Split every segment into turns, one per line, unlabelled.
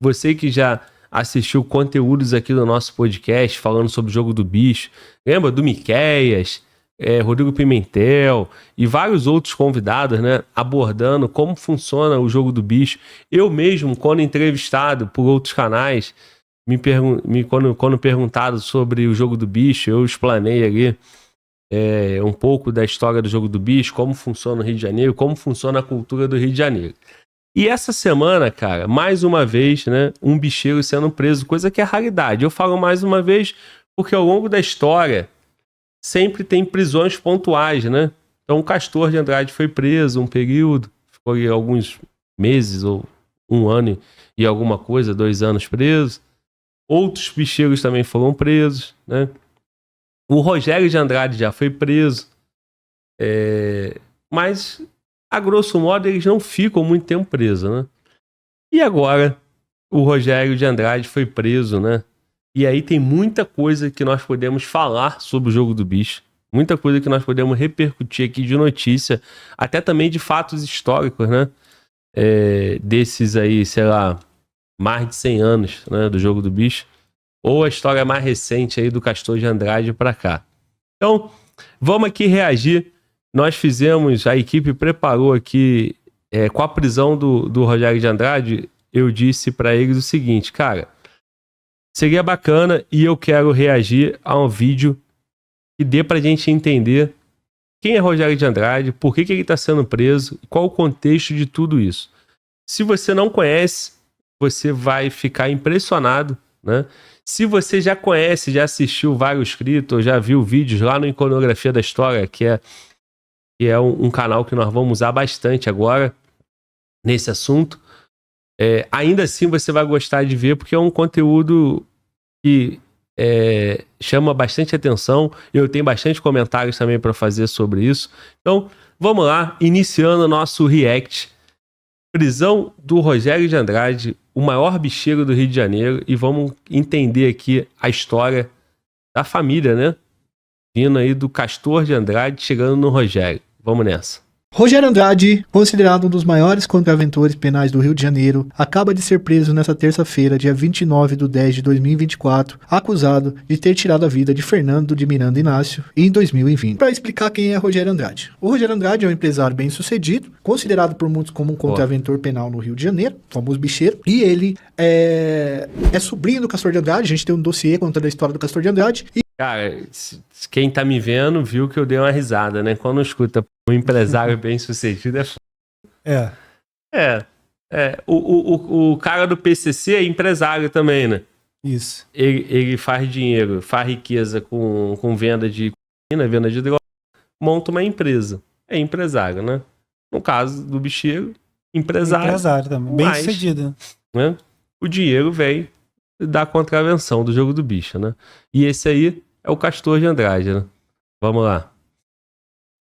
Você que já assistiu conteúdos aqui do nosso podcast falando sobre o jogo do bicho, lembra do Miqueias, Rodrigo Pimentel e vários outros convidados, né, abordando como funciona o jogo do bicho. Eu mesmo, quando entrevistado por outros canais, quando perguntado sobre o jogo do bicho, eu explanei ali um pouco da história do jogo do bicho, como funciona o Rio de Janeiro, como funciona a cultura do Rio de Janeiro. E essa semana, cara, mais uma vez, né, um bicheiro sendo preso, coisa que é raridade. Eu falo mais uma vez porque ao longo da história sempre tem prisões pontuais, né? Então o Castor de Andrade foi preso um período, ficou ali alguns meses ou 1 ano e alguma coisa, 2 anos preso. Outros bicheiros também foram presos, né? O Rogério de Andrade já foi preso. Mas, a grosso modo, eles não ficam muito tempo presos, né? E agora, o Rogério de Andrade foi preso, né? E aí tem muita coisa que nós podemos falar sobre o jogo do bicho. Muita coisa que nós podemos repercutir aqui de notícia. Até também de fatos históricos, né? Desses aí, sei lá, mais de 100 anos, né, do jogo do bicho. Ou a história mais recente aí do Castor de Andrade para cá. Então, vamos aqui reagir. Nós fizemos, a equipe preparou aqui, com a prisão do Rogério de Andrade, eu disse para eles o seguinte, cara, seria bacana e eu quero reagir a um vídeo que dê pra gente entender quem é Rogério de Andrade, por que ele está sendo preso e qual o contexto de tudo isso. Se você não conhece, você vai ficar impressionado, né? Se você já conhece, já assistiu vários críticos, já viu vídeos lá no Iconografia da História, que é um canal que nós vamos usar bastante agora nesse assunto, ainda assim você vai gostar de ver, porque é um conteúdo que chama bastante atenção. Eu tenho bastante comentários também para fazer sobre isso. Então, vamos lá, iniciando o nosso react. Prisão do Rogério de Andrade, o maior bicheiro do Rio de Janeiro, e vamos entender aqui a história da família, né? Vindo aí do Castor de Andrade, chegando no Rogério. Vamos nessa.
Rogério Andrade, considerado um dos maiores contraventores penais do Rio de Janeiro, acaba de ser preso nesta terça-feira, dia 29/10/2024, acusado de ter tirado a vida de Fernando de Miranda Inácio em 2020. Para explicar quem é Rogério Andrade. O Rogério Andrade é um empresário bem-sucedido, considerado por muitos como um contraventor penal no Rio de Janeiro, famoso bicheiro, e ele é sobrinho do Castor de Andrade. A gente tem um dossiê contando a história do Castor de Andrade.
Cara, quem tá me vendo viu que eu dei uma risada, né? Quando escuta um empresário bem sucedido o cara do PCC é empresário também, né?
Isso.
Ele faz dinheiro, faz riqueza com venda de cocaína, venda de droga, monta uma empresa. É empresário, né? No caso do bicheiro, empresário.
Empresário também, bem sucedido.
Né? O dinheiro vem da contravenção do jogo do bicho, né? E esse aí é o Castor de Andrade, né? Vamos lá.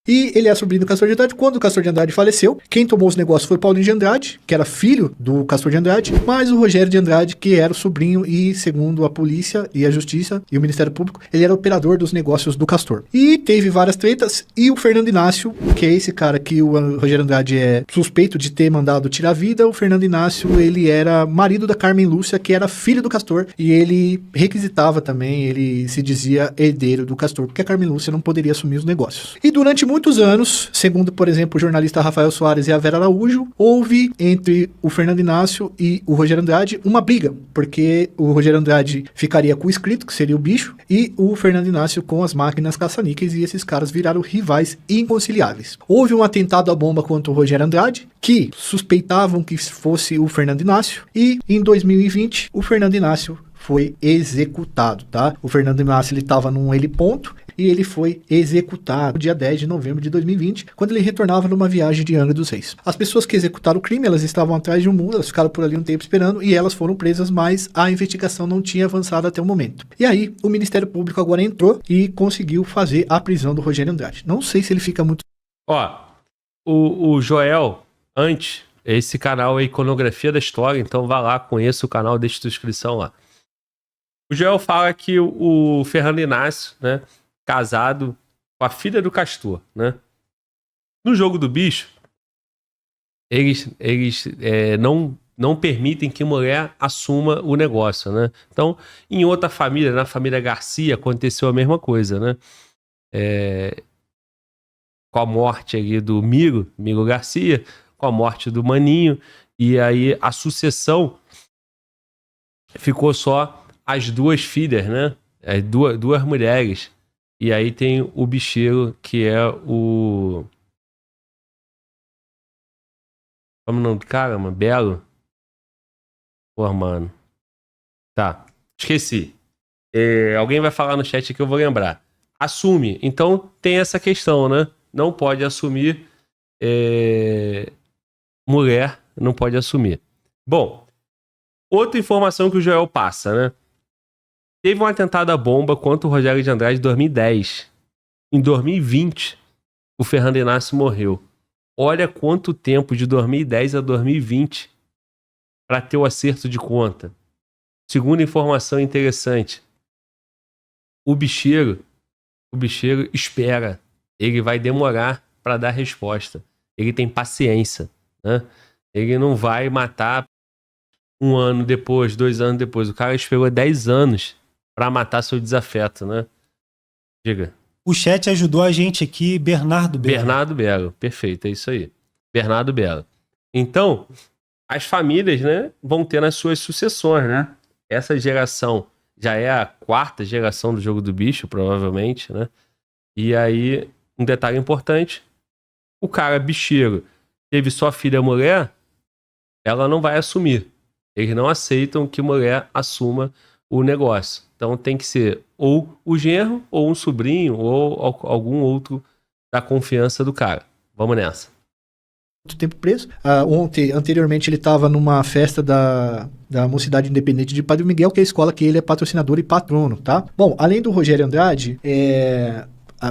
E ele é sobrinho do Castor de Andrade. Quando o Castor de Andrade faleceu, quem tomou os negócios foi o Paulinho de Andrade, que era filho do Castor de Andrade, mas o Rogério de Andrade, que era o sobrinho e, segundo a polícia e a justiça e o Ministério Público, ele era operador dos negócios do Castor. E teve várias tretas, e o Fernando Inácio, que é esse cara que o Rogério Andrade é suspeito de ter mandado tirar a vida, o Fernando Inácio, ele era marido da Carmen Lúcia, que era filho do Castor, e ele requisitava também, ele se dizia herdeiro do Castor, porque a Carmen Lúcia não poderia assumir os negócios. E durante muitos anos, segundo, por exemplo, o jornalista Rafael Soares e a Vera Araújo, houve entre o Fernando Inácio e o Rogério Andrade uma briga, porque o Rogério Andrade ficaria com o escrito, que seria o bicho, e o Fernando Inácio com as máquinas caça-níqueis, e esses caras viraram rivais inconciliáveis. Houve um atentado à bomba contra o Rogério Andrade, que suspeitavam que fosse o Fernando Inácio, e em 2020 o Fernando Inácio foi executado, tá? O Fernando Inácio, ele estava num heliponto e ele foi executado no dia 10 de novembro de 2020, quando ele retornava numa viagem de Angra dos Reis. As pessoas que executaram o crime, elas estavam atrás de um muro, elas ficaram por ali um tempo esperando e elas foram presas, mas a investigação não tinha avançado até o momento. E aí, o Ministério Público agora entrou e conseguiu fazer a prisão do Rogério Andrade. Não sei se ele fica muito...
Ó, o Joel, antes, esse canal é Iconografia da História, então vá lá, conheça o canal, deixa sua inscrição lá. O Joel fala que o Fernando Inácio, né, casado com a filha do Castor, né? No jogo do bicho, eles não não permitem que mulher assuma o negócio, né? Então, em outra família, na família Garcia, aconteceu a mesma coisa, né? Com a morte ali do Miro Garcia, com a morte do Maninho, e aí a sucessão ficou só as duas filhas, né? As duas mulheres. E aí tem o bicheiro, que é o... Como é o nome do cara, mano? Belo? Pô, mano. Tá, esqueci. Alguém vai falar no chat que eu vou lembrar. Assume. Então tem essa questão, né? Não pode assumir... Mulher não pode assumir. Bom, outra informação que o Joel passa, né? Teve um atentado à bomba contra o Rogério de Andrade em 2010. Em 2020, o Fernando Inácio morreu. Olha quanto tempo de 2010 a 2020 para ter o acerto de conta. Segunda informação interessante. O bicheiro espera. Ele vai demorar para dar resposta. Ele tem paciência, né? Ele não vai matar 1 ano depois, 2 anos depois. O cara esperou 10 anos para matar seu desafeto, né? Diga.
O chat ajudou a gente aqui, Bernardo Belo.
Bernardo Belo, perfeito, é isso aí. Bernardo Belo. Então, as famílias, né, vão ter nas suas sucessões, né? Essa geração já é a 4ª geração do Jogo do Bicho, provavelmente, né? E aí, um detalhe importante, o cara bicheiro teve só filha mulher, ela não vai assumir. Eles não aceitam que mulher assuma o negócio. Então tem que ser ou o genro, ou um sobrinho, ou algum outro da confiança do cara. Vamos nessa.
Muito tempo preso. Anteriormente ele estava numa festa da Mocidade Independente de Padre Miguel, que é a escola que ele é patrocinador e patrono, tá? Bom, além do Rogério Andrade,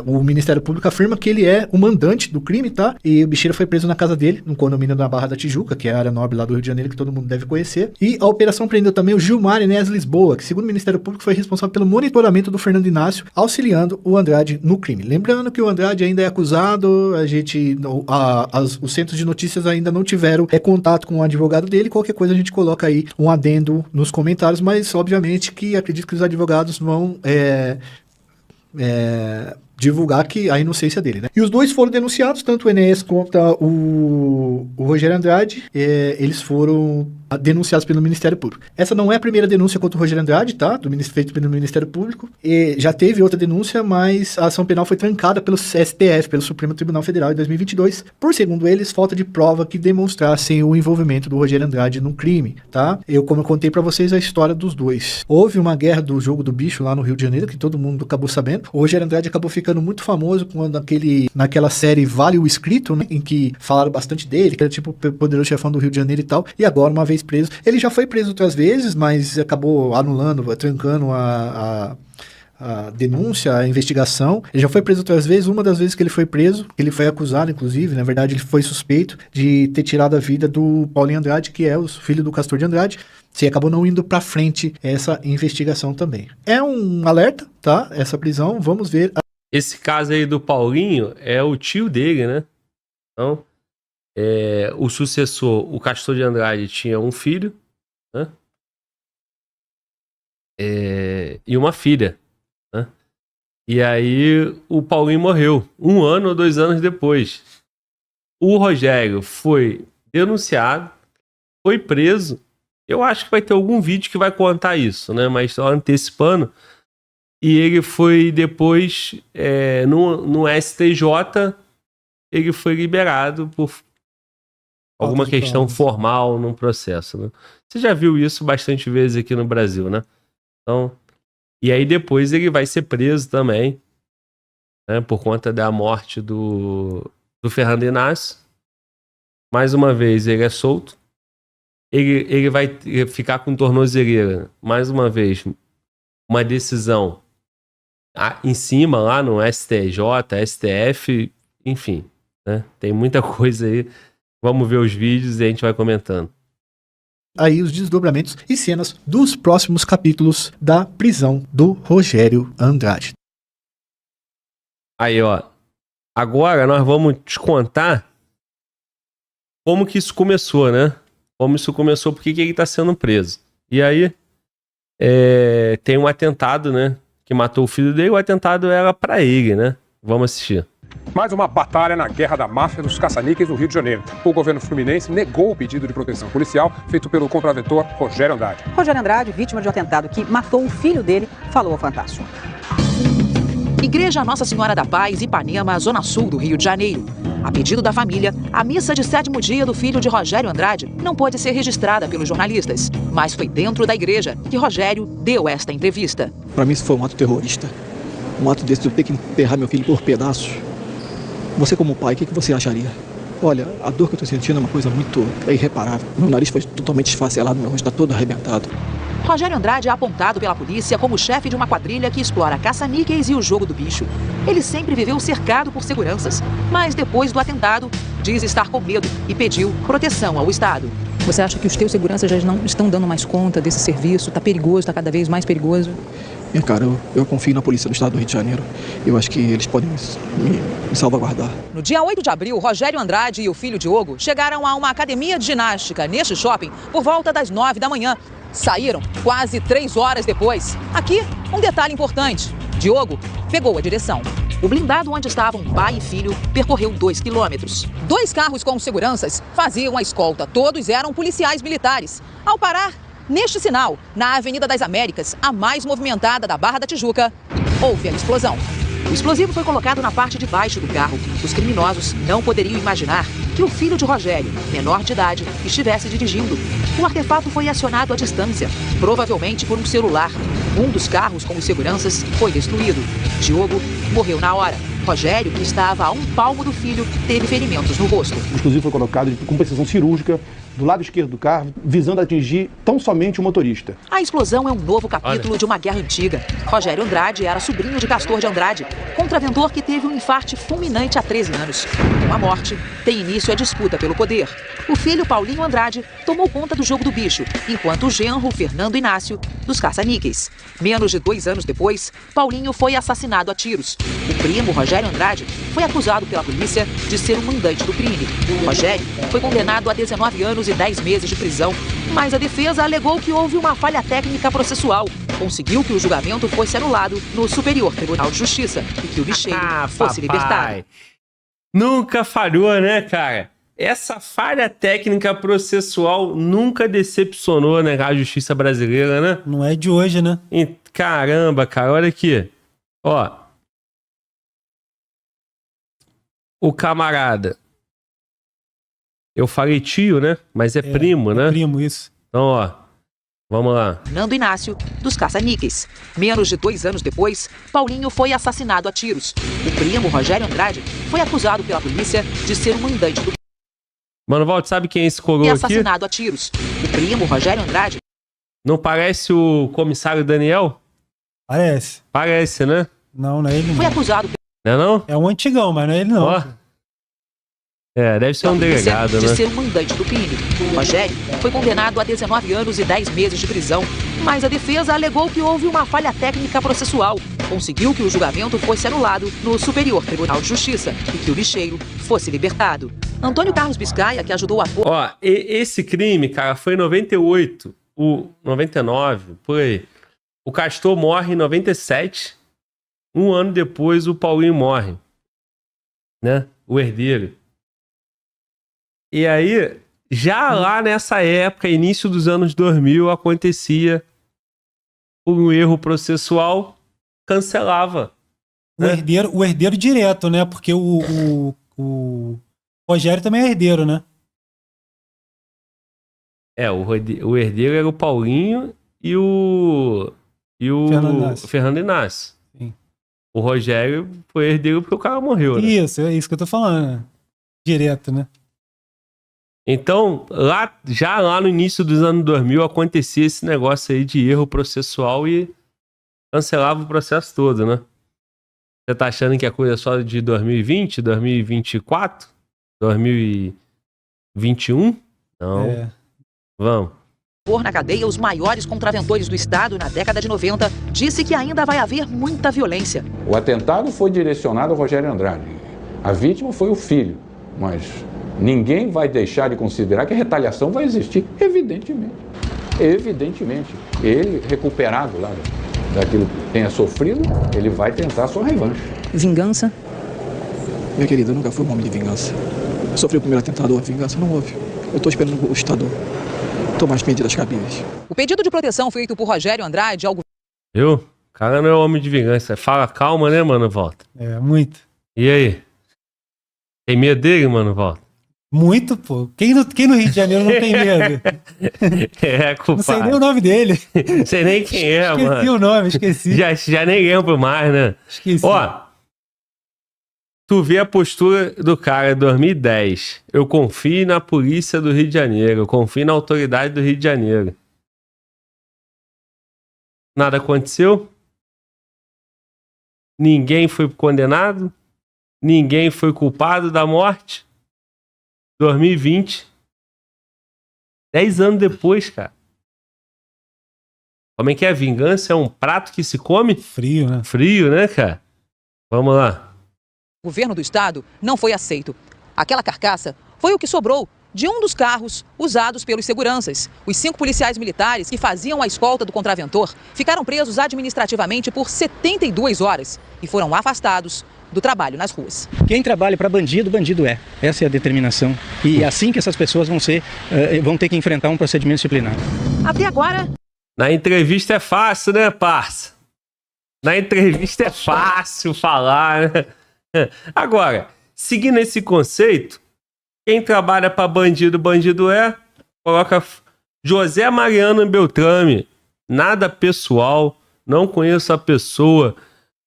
o Ministério Público afirma que ele é o mandante do crime, tá? E o bicheiro foi preso na casa dele, num condomínio da Barra da Tijuca, que é a área nobre lá do Rio de Janeiro, que todo mundo deve conhecer. E a operação prendeu também o Gilmar Enéas Lisboa, que segundo o Ministério Público foi responsável pelo monitoramento do Fernando Inácio, auxiliando o Andrade no crime. Lembrando que o Andrade ainda é acusado, os centros de notícias ainda não tiveram contato com o advogado dele. Qualquer coisa a gente coloca aí um adendo nos comentários, mas obviamente que acredito que os advogados vão divulgar que a inocência dele, né? E os dois foram denunciados, tanto o Enéas quanto o Rogério Andrade, eles foram denunciados pelo Ministério Público. Essa não é a primeira denúncia contra o Rogério Andrade, tá? Feito pelo Ministério Público. E já teve outra denúncia, mas a ação penal foi trancada pelo STF, pelo Supremo Tribunal Federal, em 2022, por, segundo eles, falta de prova que demonstrassem o envolvimento do Rogério Andrade no crime, tá? Como eu contei pra vocês a história dos dois. Houve uma guerra do Jogo do Bicho lá no Rio de Janeiro, que todo mundo acabou sabendo. O Rogério Andrade acabou ficando muito famoso quando naquela série Vale o Escrito, né? Em que falaram bastante dele, que era tipo o poderoso chefão do Rio de Janeiro e tal. E agora, uma vez preso. Ele já foi preso outras vezes, mas acabou anulando, trancando a denúncia, a investigação. Ele já foi preso outras vezes. Uma das vezes que ele foi preso, ele foi acusado, inclusive, na verdade ele foi suspeito de ter tirado a vida do Paulinho Andrade, que é o filho do Castor de Andrade. Se acabou não indo pra frente essa investigação também. É um alerta, tá? Essa prisão, vamos ver.
Esse caso aí do Paulinho é o tio dele, né? Então, o sucessor, o Castor de Andrade, tinha um filho, né? E uma filha, né? E aí o Paulinho morreu 1 ano ou 2 anos depois. O Rogério foi denunciado, foi preso. Eu acho que vai ter algum vídeo que vai contar isso, né? Mas só antecipando. E ele foi depois, no STJ, ele foi liberado por alguma questão formal num processo, né? Você já viu isso bastante vezes aqui no Brasil, né? Então, e aí depois ele vai ser preso também, né? Por conta da morte do Fernando Inácio. Mais uma vez, ele é solto. Ele vai ficar com tornozeleira. Mais uma vez, uma decisão em cima lá no STJ, STF, enfim, né? Tem muita coisa aí. Vamos ver os vídeos e a gente vai comentando.
Aí os desdobramentos e cenas dos próximos capítulos da prisão do Rogério Andrade.
Aí, ó. Agora nós vamos te contar como que isso começou, né? como isso começou, por que ele está sendo preso. E aí, tem um atentado, né? Que matou o filho dele, o atentado era para ele, né? Vamos assistir.
Mais uma batalha na guerra da máfia dos caça-níqueis no Rio de Janeiro. O governo fluminense negou o pedido de proteção policial feito pelo contraventor Rogério Andrade.
Rogério Andrade, vítima de um atentado que matou o filho dele, falou ao Fantástico.
Igreja Nossa Senhora da Paz, Ipanema, Zona Sul do Rio de Janeiro. A pedido da família, a missa de 7º dia do filho de Rogério Andrade não pôde ser registrada pelos jornalistas, mas foi dentro da igreja que Rogério deu esta entrevista.
Para mim isso foi um ato terrorista. Um ato desse de eu ter que enterrar meu filho por pedaços. Você como pai, o que você acharia? Olha, a dor que eu estou sentindo é uma coisa muito irreparável. Meu nariz foi totalmente esfacelado, meu rosto está todo arrebentado.
Rogério Andrade é apontado pela polícia como chefe de uma quadrilha que explora caça-níqueis e o jogo do bicho. Ele sempre viveu cercado por seguranças, mas depois do atentado, diz estar com medo e pediu proteção ao Estado.
Você acha que os teus seguranças já não estão dando mais conta desse serviço? Está perigoso, está cada vez mais perigoso?
Cara, eu confio na polícia do Estado do Rio de Janeiro. Eu acho que eles podem me salvaguardar.
No dia 8 de abril, Rogério Andrade e o filho Diogo chegaram a uma academia de ginástica neste shopping por volta das 9 da manhã. Saíram quase 3 horas depois. Aqui, um detalhe importante. Diogo pegou a direção. O blindado onde estavam pai e filho percorreu 2 quilômetros. 2 carros com seguranças faziam a escolta. Todos eram policiais militares. Ao parar neste sinal, na Avenida das Américas, a mais movimentada da Barra da Tijuca, houve a explosão. O explosivo foi colocado na parte de baixo do carro. Os criminosos não poderiam imaginar que o filho de Rogério, menor de idade, estivesse dirigindo. O artefato foi acionado à distância, provavelmente por um celular. Um dos carros com os seguranças foi destruído. Diogo morreu na hora. Rogério, que estava a 1 palmo do filho, teve ferimentos no rosto.
O explosivo foi colocado com precisão cirúrgica do lado esquerdo do carro, visando atingir tão somente o motorista.
A explosão é um novo capítulo de uma guerra antiga. Rogério Andrade era sobrinho de Castor de Andrade, contraventor que teve um infarte fulminante há 13 anos. Com a morte, tem início a disputa pelo poder. O filho Paulinho Andrade tomou conta do jogo do bicho, enquanto o genro Fernando Inácio, dos caça-níqueis. Menos de 2 anos depois, Paulinho foi assassinado a tiros. O primo Rogério Andrade foi acusado pela polícia de ser o mandante do crime. Rogério foi condenado a 19 anos e 10 meses de prisão, mas a defesa alegou que houve uma falha técnica processual. Conseguiu que o julgamento fosse anulado no Superior Tribunal de Justiça e que o bicheiro fosse libertado.
Nunca falhou, né, cara? Essa falha técnica processual nunca decepcionou, né, a justiça brasileira, né?
Não é de hoje, né?
Caramba, cara, olha aqui. Ó. O camarada. Eu falei tio, né? Mas é primo, né?
Primo, isso.
Então, ó. Vamos lá.
Fernando Inácio, dos caça-níqueis. Menos de 2 anos depois, Paulinho foi assassinado a tiros. O primo Rogério Andrade foi acusado pela polícia de ser o mandante do
Mano, Valdo, sabe quem é esse coroa aqui?
assassinado a tiros. O primo Rogério Andrade.
Não parece o comissário Daniel?
Parece.
Parece, né?
Não, não é ele não.
Foi acusado
Não é não?
É um antigão, mas não é ele não.
Ó. Deve ser um delegado,
de
né?
ser o mandante do crime. Rogério foi condenado a 19 anos e 10 meses de prisão, mas a defesa alegou que houve uma falha técnica processual. Conseguiu que o julgamento fosse anulado no Superior Tribunal de Justiça e que o bicheiro fosse libertado. Antônio Carlos Biscaia, que ajudou a...
Ó, esse crime, cara, foi em 98, 99, por aí. O Castor morre em 97, 1 ano depois o Paulinho morre, né? O herdeiro. E aí, já lá nessa época, início dos anos 2000, acontecia um erro processual, cancelava.
O herdeiro direto, né? Porque o Rogério também é herdeiro, né?
O herdeiro era o Paulinho e o Fernando Inácio.
Sim.
O Rogério foi herdeiro porque o cara morreu, né?
Isso, é isso que eu tô falando, né? Direto, né?
Então, já lá no início dos anos 2000, acontecia esse negócio aí de erro processual e cancelava o processo todo, né? Você tá achando que a coisa é só de 2020, 2024, 2021? Não. Vamos.
Por na cadeia os maiores contraventores do Estado na década de 90, disse que ainda vai haver muita violência.
O atentado foi direcionado ao Rogério Andrade. A vítima foi o filho, mas Ninguém vai deixar de considerar que a retaliação vai existir, evidentemente. Evidentemente. Ele, recuperado lá daquilo que tenha sofrido, ele vai tentar a sua revanche.
Vingança?
Minha querida, eu nunca fui um homem de vingança. Eu sofri o primeiro atentado, a vingança não houve. Eu estou esperando o Estado tomar as medidas cabíveis.
O pedido de proteção feito por Rogério Andrade ao
Viu? O cara não é homem de vingança. Fala calma, né, mano, Walter?
É, muito.
E aí? Tem medo dele, mano, Walter?
Muito, pô. Quem no Rio de Janeiro não tem medo?
É, culpado.
Não sei nem o nome dele.
Não sei nem quem é,
Esqueci
mano.
o nome, esqueci.
Já nem lembro mais, né?
Esqueci.
Ó, tu vê a postura do cara em 2010. Eu confio na polícia do Rio de Janeiro. Eu confio na autoridade do Rio de Janeiro. Nada aconteceu. Ninguém foi condenado. Ninguém foi culpado da morte. 2020. 10 anos depois, cara. Como é que é? Vingança é um prato que se come?
Frio, né?
Frio, né, cara? Vamos lá.
governo do estado não foi aceito. Aquela carcaça foi o que sobrou de um dos carros usados pelos seguranças. Os 5 policiais militares que faziam a escolta do contraventor ficaram presos administrativamente por 72 horas e foram afastados do trabalho nas ruas.
Quem trabalha para bandido, bandido é. Essa é a determinação. E é assim que essas pessoas vão ter que enfrentar um procedimento disciplinar.
Até agora...
Na entrevista é fácil, né, parça? Na entrevista é fácil falar, né? Agora, seguindo esse conceito, quem trabalha para bandido, bandido é, coloca José Mariano Beltrame. Nada pessoal, não conheço a pessoa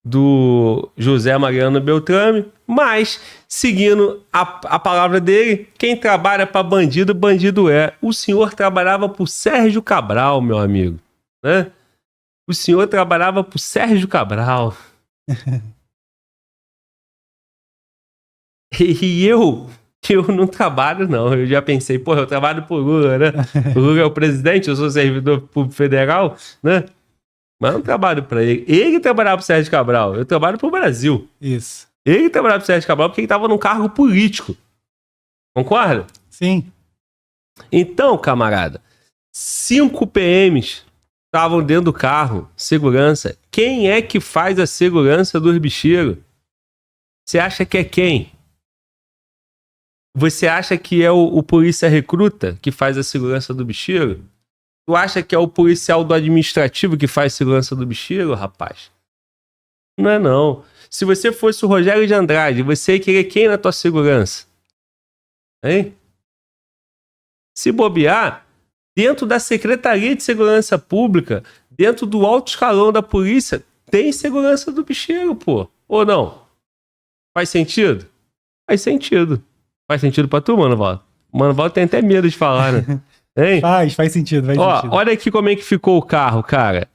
do José Mariano Beltrame, mas, seguindo a palavra dele, quem trabalha para bandido, bandido é. O senhor trabalhava por Sérgio Cabral, meu amigo, né? O senhor trabalhava por Sérgio Cabral. E eu não trabalho, não. Eu já pensei, porra, eu trabalho por Lula, né? O Lula é o presidente, eu sou servidor público federal, né? Mas eu não trabalho para ele. Ele trabalhava pro Sérgio Cabral. Eu trabalho pro Brasil.
Isso.
Ele trabalhava pro Sérgio Cabral porque ele estava num cargo político. Concorda?
Sim.
Então, camarada, 5 PMs estavam dentro do carro. Segurança. Quem é que faz a segurança dos bicheiros? Você acha que é quem? Você acha que é o polícia recruta que faz a segurança do bicheiro? Tu acha que é o policial do administrativo que faz segurança do bicheiro, rapaz? Não é não. Se você fosse o Rogério de Andrade, você ia querer quem na tua segurança? Hein? Se bobear, dentro da Secretaria de Segurança Pública, dentro do alto escalão da polícia, tem segurança do bicheiro, pô. Ou não? Faz sentido? Faz sentido. Faz sentido pra tu, Mano Val? Mano Val tem até medo de falar, né? Hein?
Faz sentido, faz sentido.
Olha aqui como é que ficou o carro, cara.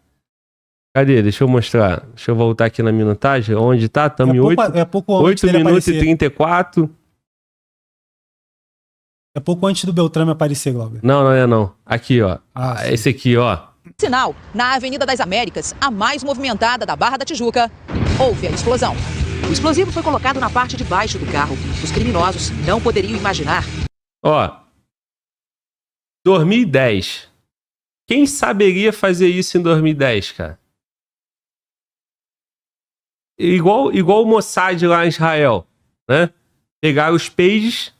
Cadê? Deixa eu mostrar. Deixa eu voltar aqui na minutagem. Onde tá? Estamos em 8 minutos e 34.
É pouco antes do Beltrame aparecer, Glauber.
Não. Aqui, ó. Esse aqui, ó.
Sinal, na Avenida das Américas, a mais movimentada da Barra da Tijuca, houve a explosão. O explosivo foi colocado na parte de baixo do carro. Os criminosos não poderiam imaginar.
Ó. 2010. Quem saberia fazer isso em 2010, cara? Igual o Mossad lá em Israel, né? Pegaram os pages,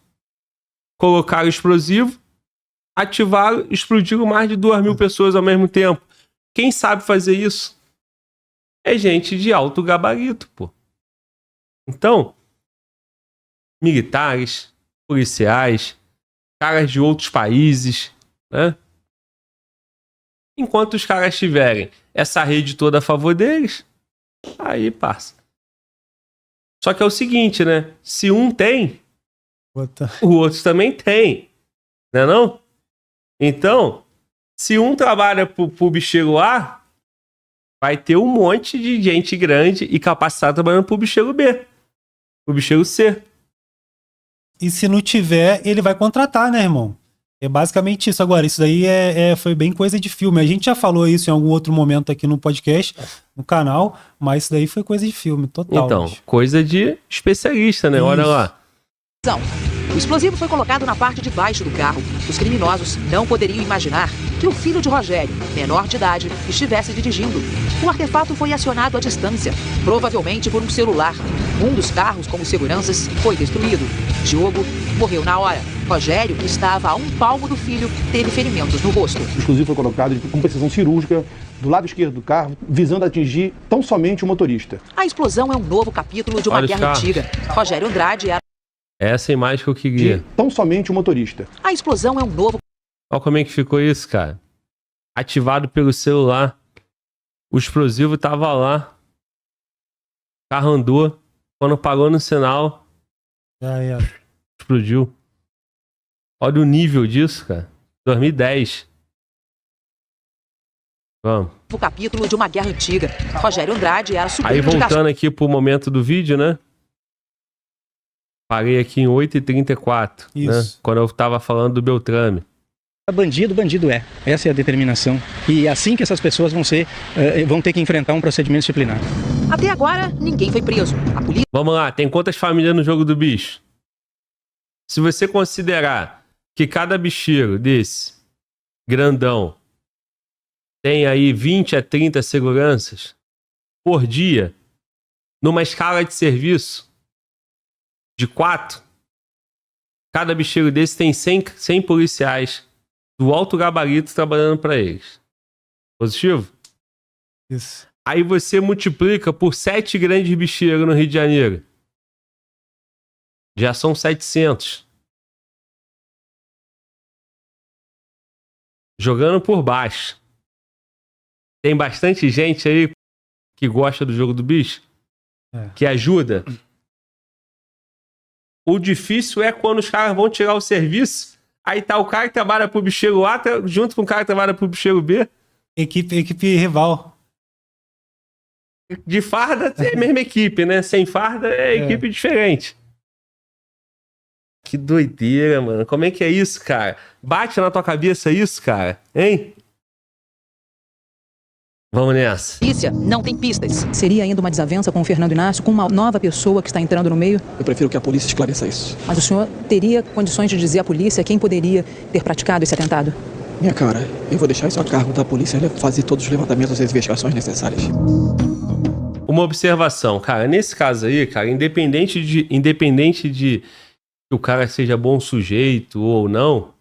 colocaram o explosivo, ativaram, explodiram mais de 2.000 pessoas ao mesmo tempo. Quem sabe fazer isso? É gente de alto gabarito, pô. Então, militares, policiais, caras de outros países, né? Enquanto os caras tiverem essa rede toda a favor deles, aí passa. Só que é o seguinte, né? Se um tem, o outro também tem. Não é não? Então, se um trabalha pro bicheiro A, vai ter um monte de gente grande e capacitada trabalhando pro bicheiro B. Pro bicheiro C.
E se não tiver, ele vai contratar, né, irmão? É basicamente isso. Agora, isso daí foi bem coisa de filme. A gente já falou isso em algum outro momento aqui no podcast, no canal, mas isso daí foi coisa de filme, total.
Então, coisa de especialista, né?
Isso.
Olha lá.
O explosivo foi colocado na parte de baixo do carro. Os criminosos não poderiam imaginar que o filho de Rogério, menor de idade, estivesse dirigindo. O artefato foi acionado à distância, provavelmente por um celular. Um dos carros com os seguranças foi destruído. Diogo morreu na hora. Rogério, que estava a um palmo do filho, teve ferimentos no rosto.
O explosivo foi colocado com precisão cirúrgica do lado esquerdo do carro, visando atingir tão somente o motorista.
A explosão é um novo capítulo de uma guerra antiga. Rogério Andrade era...
Essa imagem que eu queria.
Tão somente o motorista.
A explosão é um novo...
Olha como é que ficou isso, cara. Ativado pelo celular. O explosivo tava lá. O carro andou. Quando parou no sinal, explodiu. Olha o nível disso, cara. 2010. Vamos.
O capítulo de uma guerra antiga. Rogério Andrade era sobrinho
Aí
de
voltando aqui pro momento do vídeo, né? Parei aqui em 8h34, né? Quando eu tava falando do Beltrame.
Bandido, bandido é. Essa é a determinação. E assim que essas pessoas vão ter que enfrentar um procedimento disciplinar.
Até agora, ninguém foi preso. A polícia...
Vamos lá, tem quantas famílias no jogo do bicho? Se você considerar que cada bicheiro desse, grandão, tem aí 20 a 30 seguranças por dia, numa escala de serviço de 4, cada bicheiro desse tem 100 policiais do alto gabarito trabalhando para eles. Positivo?
Isso.
Aí você multiplica por 7 grandes bicheiros no Rio de Janeiro. Já são 700. Jogando por baixo. Tem bastante gente aí que gosta do jogo do bicho, que ajuda. O difícil é quando os caras vão tirar o serviço, aí tá o cara que trabalha pro bicheiro A, junto com o cara que trabalha pro bicheiro B.
Equipe rival.
De farda é a mesma equipe, né? Sem farda é equipe diferente. Que doideira, mano. Como é que é isso, cara? Bate na tua cabeça isso, cara? Hein? Vamos nessa.
Polícia não tem pistas.
Seria ainda uma desavença com o Fernando Inácio, com uma nova pessoa que está entrando no meio?
Eu prefiro que a polícia esclareça isso.
Mas o senhor teria condições de dizer à polícia quem poderia ter praticado esse atentado?
Minha cara, eu vou deixar isso a cargo da polícia fazer todos os levantamentos e as investigações necessárias.
Uma observação, cara. Nesse caso aí, cara, independente de que o cara seja bom sujeito ou não,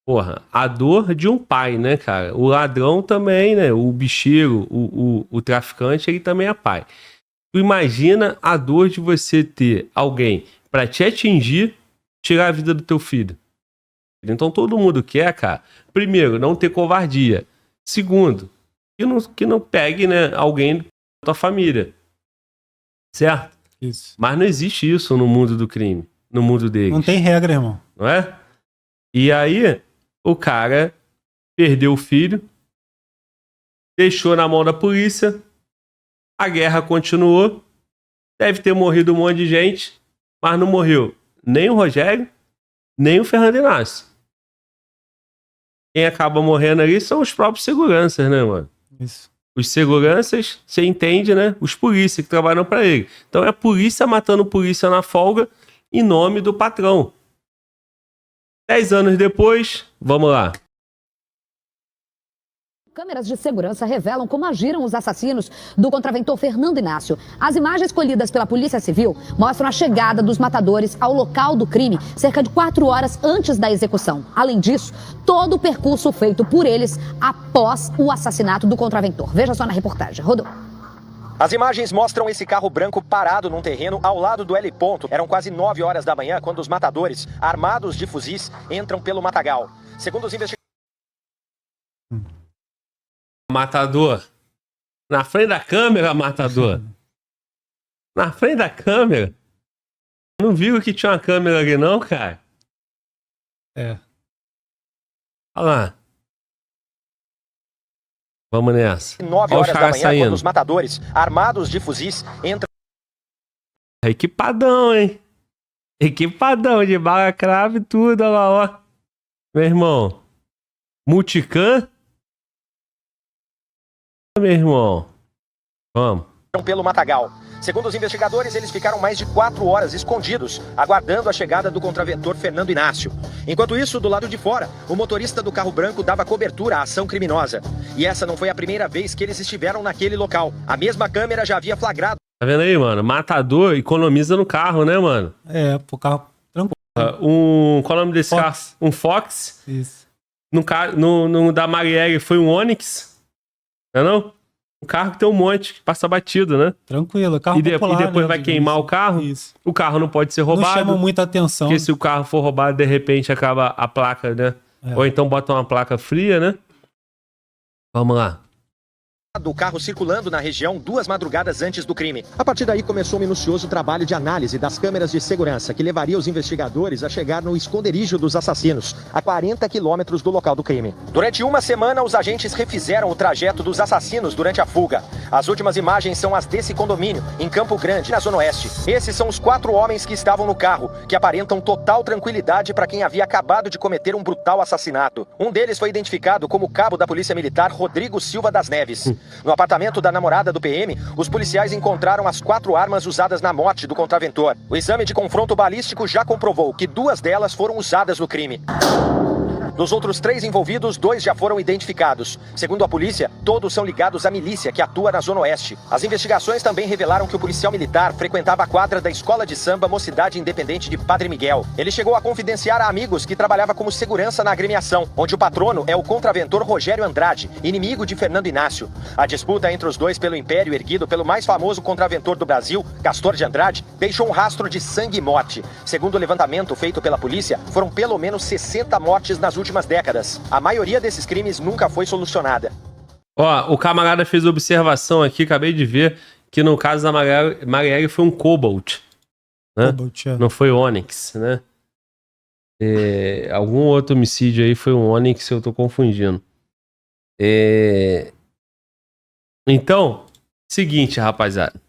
porra, a dor de um pai, né, cara? O ladrão também, né? O bicheiro, o traficante, ele também é pai. Tu imagina a dor de você ter alguém pra te atingir, tirar a vida do teu filho. Então todo mundo quer, cara, primeiro, não ter covardia. Segundo, que não pegue, né, alguém da tua família. Certo?
Isso.
Mas não existe isso no mundo do crime, no mundo deles.
Não tem regra, irmão.
Não é? E aí, o cara perdeu o filho, deixou na mão da polícia, a guerra continuou, deve ter morrido um monte de gente, mas não morreu nem o Rogério, nem o Fernando Inácio. Quem acaba morrendo ali são os próprios seguranças, né, mano?
Isso.
Os seguranças, você entende, né? Os polícias que trabalham pra ele. Então é a polícia matando polícia na folga em nome do patrão. 10 anos depois, vamos lá.
Câmeras de segurança revelam como agiram os assassinos do contraventor Fernando Inácio. As imagens colhidas pela Polícia Civil mostram a chegada dos matadores ao local do crime cerca de 4 horas antes da execução. Além disso, todo o percurso feito por eles após o assassinato do contraventor. Veja só na reportagem. Rodou.
As imagens mostram esse carro branco parado num terreno ao lado do heliponto. Eram quase 9 horas da manhã quando os matadores, armados de fuzis, entram pelo matagal. Segundo os investigadores...
Matador. Na frente da câmera, matador. Na frente da câmera. Não viu que tinha uma câmera ali não, cara?
É.
Olha lá. Vamos nessa.
9 horas da manhã, quando os matadores, armados de fuzis, entram...
Equipadão, hein? Equipadão, de bala crave e tudo, olha lá, ó. Meu irmão. Multicam. Meu irmão. Vamos.
Pelo matagal. Segundo os investigadores, eles ficaram mais de 4 horas escondidos, aguardando a chegada do contraventor Fernando Inácio. Enquanto isso, do lado de fora, o motorista do carro branco dava cobertura à ação criminosa. E essa não foi a primeira vez que eles estiveram naquele local. A mesma câmera já havia flagrado.
Tá vendo aí, mano? Matador economiza no carro, né, mano?
Pro carro tranquilo.
Qual é o nome desse carro? Um Fox.
Isso.
No da Marielle foi um Onix. Não é não? Um carro que tem um monte, que passa batido, né?
Tranquilo, carro
e
popular,
depois
né,
vai queimar o carro.
Isso.
O carro não pode ser roubado.
Não chama muita atenção.
Porque se o carro for roubado, de repente acaba a placa, né? Ou então bota uma placa fria, né? Vamos lá.
Do carro circulando na região 2 madrugadas antes do crime. A partir daí começou um minucioso trabalho de análise das câmeras de segurança que levaria os investigadores a chegar no esconderijo dos assassinos, a 40 quilômetros do local do crime. Durante uma semana, os agentes refizeram o trajeto dos assassinos durante a fuga. As últimas imagens são as desse condomínio, em Campo Grande, na Zona Oeste. Esses são os 4 homens que estavam no carro, que aparentam total tranquilidade para quem havia acabado de cometer um brutal assassinato. Um deles foi identificado como o cabo da Polícia Militar Rodrigo Silva das Neves. No apartamento da namorada do PM, os policiais encontraram as 4 armas usadas na morte do contraventor. O exame de confronto balístico já comprovou que 2 delas foram usadas no crime. Dos outros 3 envolvidos, 2 já foram identificados. Segundo a polícia, todos são ligados à milícia que atua na Zona Oeste. As investigações também revelaram que o policial militar frequentava a quadra da escola de samba Mocidade Independente de Padre Miguel. Ele chegou a confidenciar a amigos que trabalhava como segurança na agremiação, onde o patrono é o contraventor Rogério Andrade, inimigo de Fernando Inácio. A disputa entre os dois pelo império erguido pelo mais famoso contraventor do Brasil, Castor de Andrade, deixou um rastro de sangue e morte. Segundo o levantamento feito pela polícia, foram pelo menos 60 mortes nas últimas décadas. A maioria desses crimes nunca foi solucionada.
Ó, o camarada fez observação aqui, acabei de ver, que no caso da Marielle foi um Cobalt. Né?
Cobalt,
não foi Onix, né? Algum outro homicídio aí foi um Onix, eu tô confundindo. Então, seguinte, rapaziada. O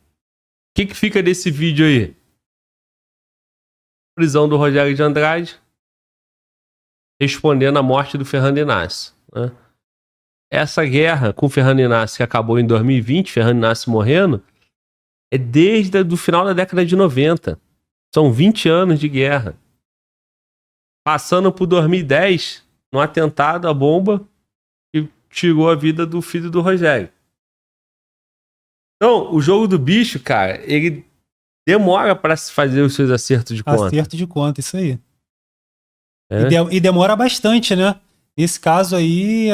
que fica desse vídeo aí? Prisão do Rogério de Andrade, respondendo à morte do Fernando Inácio. Né? Essa guerra com o Fernando Inácio, que acabou em 2020, Fernando Inácio morrendo, é desde o final da década de 90. São 20 anos de guerra. Passando por 2010, num atentado à bomba que tirou a vida do filho do Rogério. Então, o jogo do bicho, cara, ele demora para se fazer os seus acertos de conta.
Acerto de conta, isso aí. E demora bastante, né? Nesse caso aí,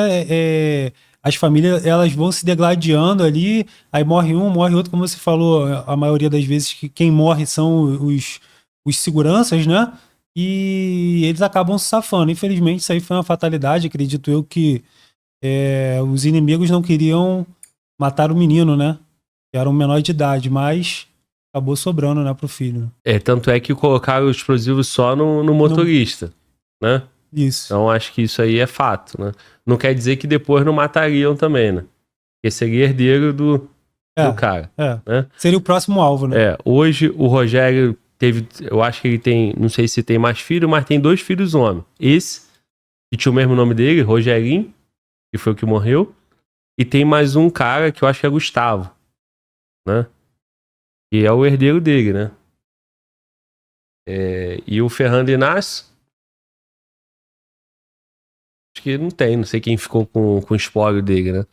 as famílias elas vão se degladiando ali, aí morre um, morre outro, como você falou, a maioria das vezes que quem morre são os seguranças, né? E eles acabam se safando. Infelizmente, isso aí foi uma fatalidade. Acredito eu que os inimigos não queriam matar o menino, né? Que era um menor de idade, mas acabou sobrando, né, pro filho.
Tanto é que colocaram o explosivo só no motorista. Né?
Isso.
Então acho que isso aí é fato, né? Não quer dizer que depois não matariam também, né? Porque seria herdeiro do cara. Né?
Seria o próximo alvo, né?
Hoje o Rogério teve, eu acho que ele tem, não sei se tem mais filho, mas tem 2 filhos homens. Esse, que tinha o mesmo nome dele, Rogerinho, que foi o que morreu, e tem mais um cara que eu acho que é Gustavo, né? Que é o herdeiro dele, né? E o Fernando Inácio, acho que não sei quem ficou com o espólio dele, né?